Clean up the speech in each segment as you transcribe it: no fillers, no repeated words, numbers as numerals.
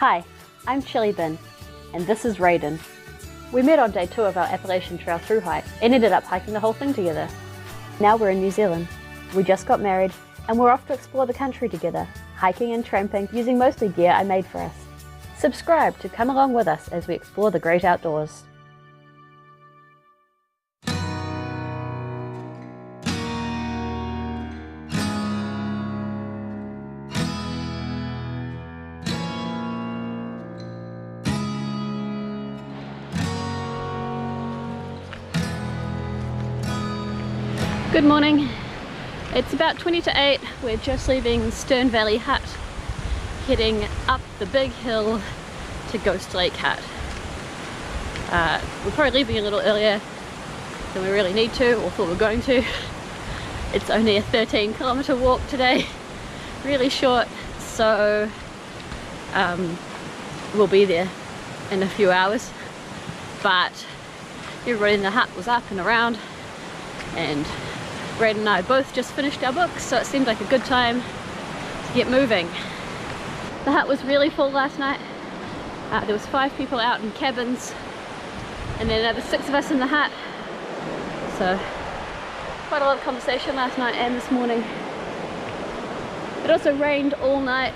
Hi, I'm Chili Bin, and this is Raiden. We met on day 2 of our Appalachian Trail through hike and ended up hiking the whole thing together. Now we're in New Zealand. We just got married and we're off to explore the country together, hiking and tramping using mostly gear I made for us. Subscribe to come along with us as we explore the great outdoors. Good morning. It's about 20 to 8. We're just leaving Stern Valley Hut, heading up the big hill to Ghost Lake Hut. We're probably leaving a little earlier than we really need to, or thought we were going to. It's only a 13-kilometer walk today, really short, so we'll be there in a few hours. But everybody in the hut was up and around, and Brad and I both just finished our books, so it seemed like a good time to get moving. The hut was really full last night. There was 5 people out in cabins and then another 6 of us in the hut. So quite a lot of conversation last night and this morning. It also rained all night,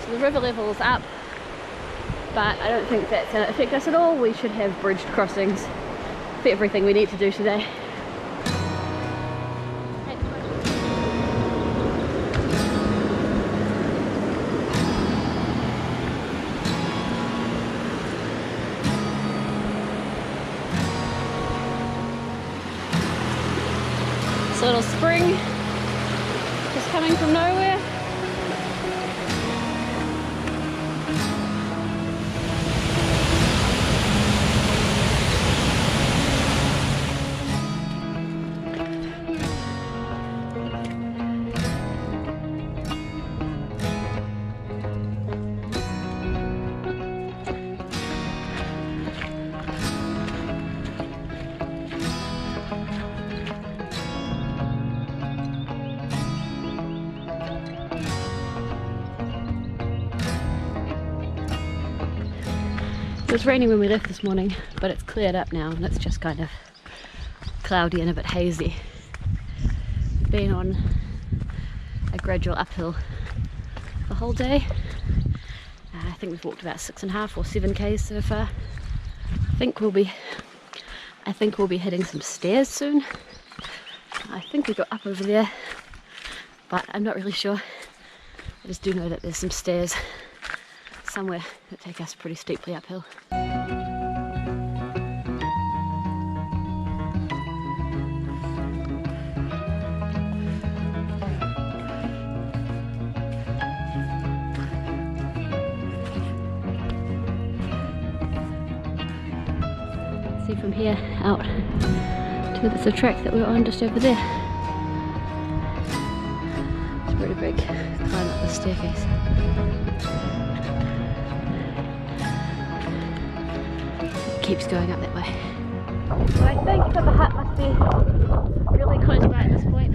so the river level is up, but I don't think that's going to affect us at all. We should have bridged crossings for everything we need to do today. This little spring just coming from nowhere. It was raining when we left this morning, but it's cleared up now and it's just kind of cloudy and a bit hazy. Been on a gradual uphill the whole day. I think we've walked about 6.5 or 7 k's so far. I think we'll be hitting some stairs soon. I think we go up over there, but I'm not really sure. I just do know that there's some stairs somewhere that take us pretty steeply uphill. See from here out to the bits of track that we were on just over there. It's pretty big climb up the staircase. Keeps going up that way. So I think that the hut must be really close by at this point.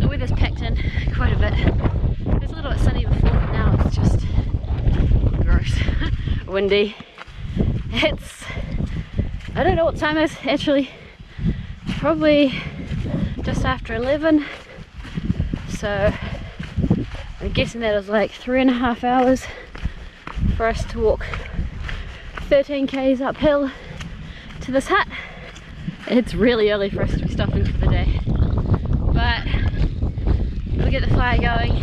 The weather's packed in quite a bit. It was a little bit sunny before, but now it's just gross. Windy. It's, I don't know what time it is actually. Probably just after 11. So I'm guessing that is like 3.5 hours for us to walk 13 k's uphill to this hut. It's really early for us to be stopping for the day, but we'll get the fire going,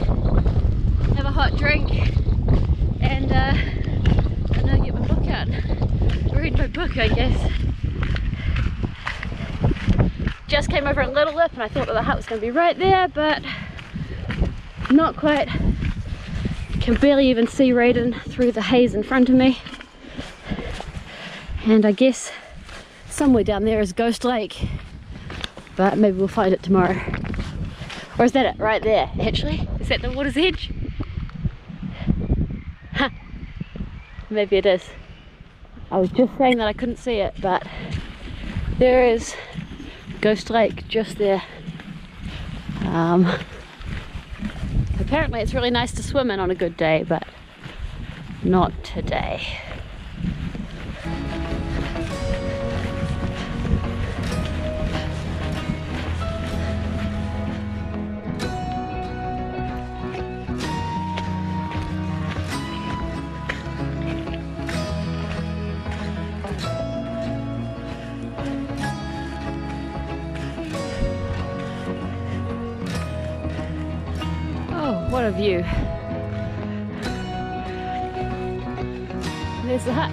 have a hot drink, and I don't know, get my book out, read my book I guess. Just came over a little lip and I thought that the hut was going to be right there, but not quite. Can barely even see Raiden through the haze in front of me. And I guess somewhere down there is Ghost Lake, but maybe we'll find it tomorrow. Or is that it? Right there, actually? Is that the water's edge? Huh. Maybe it is. I was just saying that I couldn't see it, but there is Ghost Lake just there. Apparently it's really nice to swim in on a good day, but Not today. Oh, what a view. There's the hut.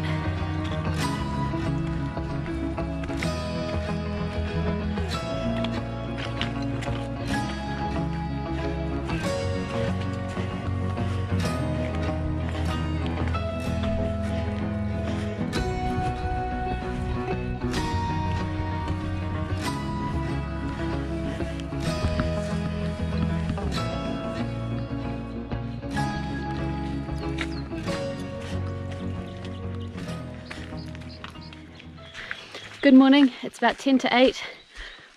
Good morning, it's about 10 to 8.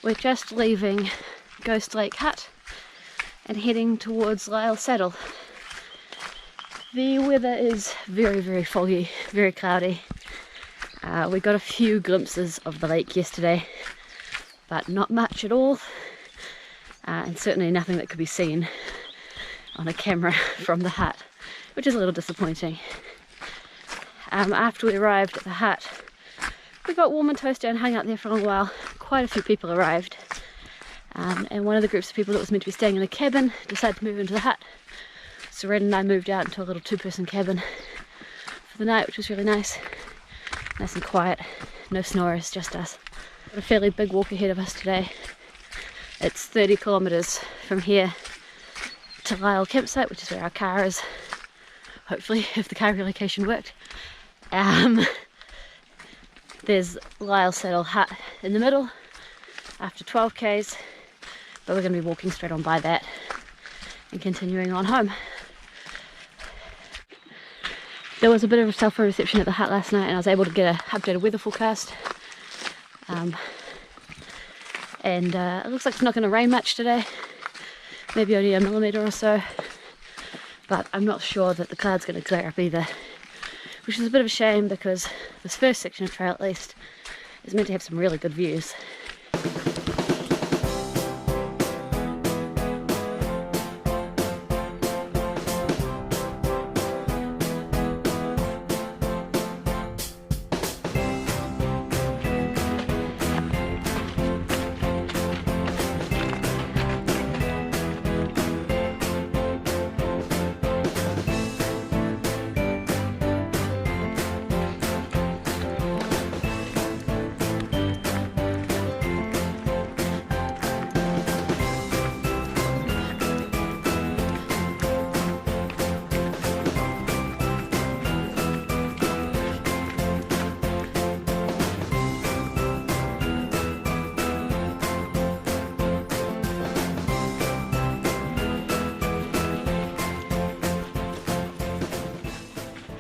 We're just leaving Ghost Lake Hut and heading towards Lyell Saddle. The weather is very, very foggy, very cloudy. We got a few glimpses of the lake yesterday, but not much at all, and certainly nothing that could be seen on a camera from the hut, which is a little disappointing. After we arrived at the hut, we got warm and toasty and hung out there for a long while. Quite a few people arrived, and one of the groups of people that was meant to be staying in a cabin decided to move into the hut. So Red and I moved out into a little two-person cabin for the night, which was really nice. Nice and quiet, no snorers, just us. Got a fairly big walk ahead of us today. It's 30 kilometers from here to Lyell campsite, which is where our car is, hopefully, if the car relocation worked. There's Lyell Saddle Hut in the middle after 12 k's, but we're going to be walking straight on by that and continuing on home. There was a bit of a cell phone reception at the hut last night, and I was able to get an updated weather forecast. And it looks like it's not going to rain much today, maybe only a millimetre or so, but I'm not sure that the cloud's going to clear up either, which is a bit of a shame because this first section of trail at least is meant to have some really good views.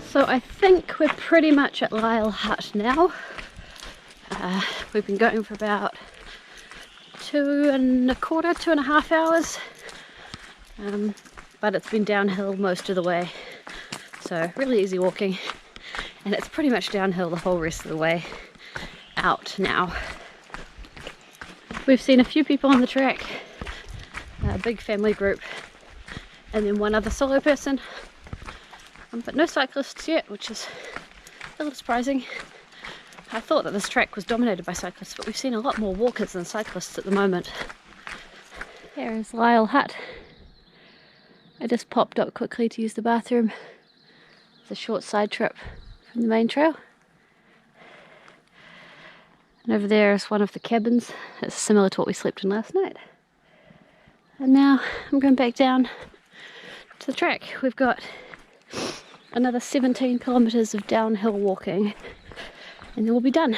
So I think we're pretty much at Lyell Hut now. We've been going for about 2.25 hours, but it's been downhill most of the way, so really easy walking, and it's pretty much downhill the whole rest of the way out now. We've seen a few people on the track, a big family group, and then one other solo person. But no cyclists yet, which is a little surprising. I thought that this track was dominated by cyclists, but we've seen a lot more walkers than cyclists at the moment. Here is Lyell Hut. I just popped up quickly to use the bathroom. It's a short side trip from the main trail. And over there is one of the cabins. It's similar to what we slept in last night. And now I'm going back down to the track. We've got another 17 kilometers of downhill walking and then we'll be done.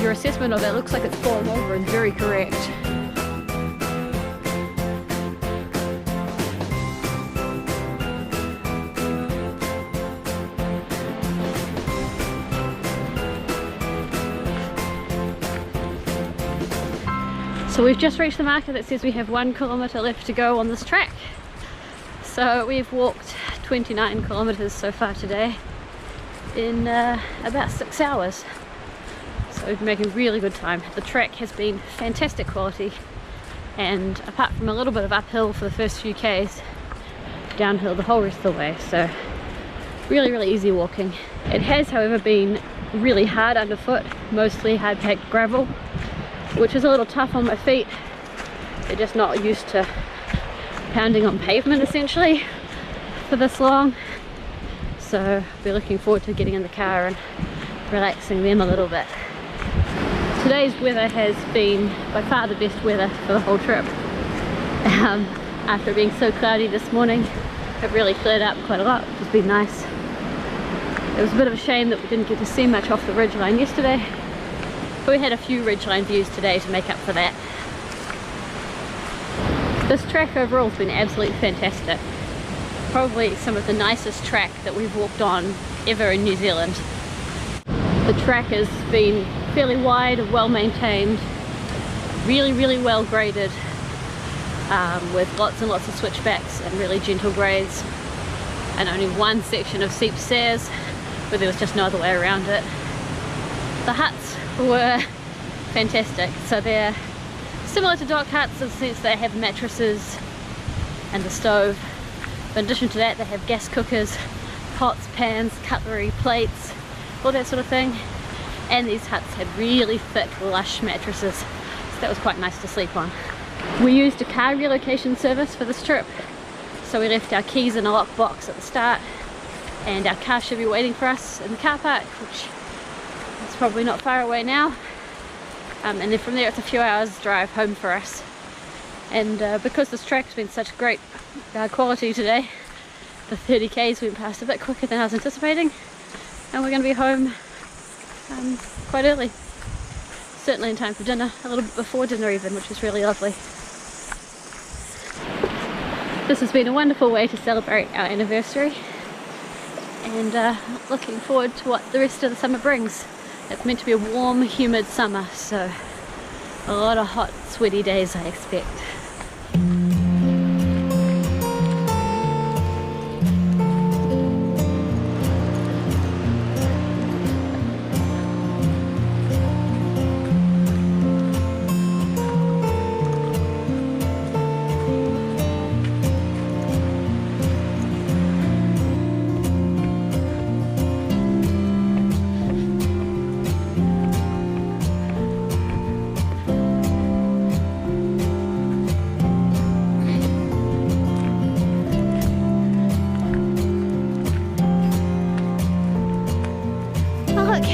your assessment of it looks like it's fallen over is very correct. So we've just reached the marker that says we have 1 kilometre left to go on this track. So we've walked 29 kilometres so far today in about 6 hours. So we've been making really good time. The track has been fantastic quality, and apart from a little bit of uphill for the first few k's, downhill the whole rest of the way. So really easy walking. It has, however, been really hard underfoot, mostly hard packed gravel, which is a little tough on my feet. They're just not used to pounding on pavement essentially for this long. So I'll be looking forward to getting in the car and relaxing them a little bit. Today's weather has been by far the best weather for the whole trip. After being so cloudy this morning, it really cleared up quite a lot, which has been nice. It was a bit of a shame that we didn't get to see much off the ridgeline yesterday, but we had a few ridgeline views today to make up for that. This track overall has been absolutely fantastic. Probably some of the nicest track that we've walked on ever in New Zealand. The track has been fairly wide, well maintained, really well graded, with lots and lots of switchbacks and really gentle grades, and only one section of steep stairs where there was just no other way around it. The huts were fantastic. So they're similar to dock huts in the sense they have mattresses and a stove. But in addition to that, they have gas cookers, pots, pans, cutlery, plates, all that sort of thing. And these huts had really thick, lush mattresses, so that was quite nice to sleep on. We used a car relocation service for this trip, so we left our keys in a lockbox at the start, and our car should be waiting for us in the car park, which is probably not far away now. And then from there it's a few hours drive home for us. And because this track's been such great quality today, the 30 k's went past a bit quicker than I was anticipating, and we're going to be home quite early. Certainly in time for dinner, a little bit before dinner even, which is really lovely. This has been a wonderful way to celebrate our anniversary, and looking forward to what the rest of the summer brings. It's meant to be a warm, humid summer, so a lot of hot, sweaty days I expect. Look,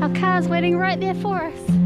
our car's waiting right there for us.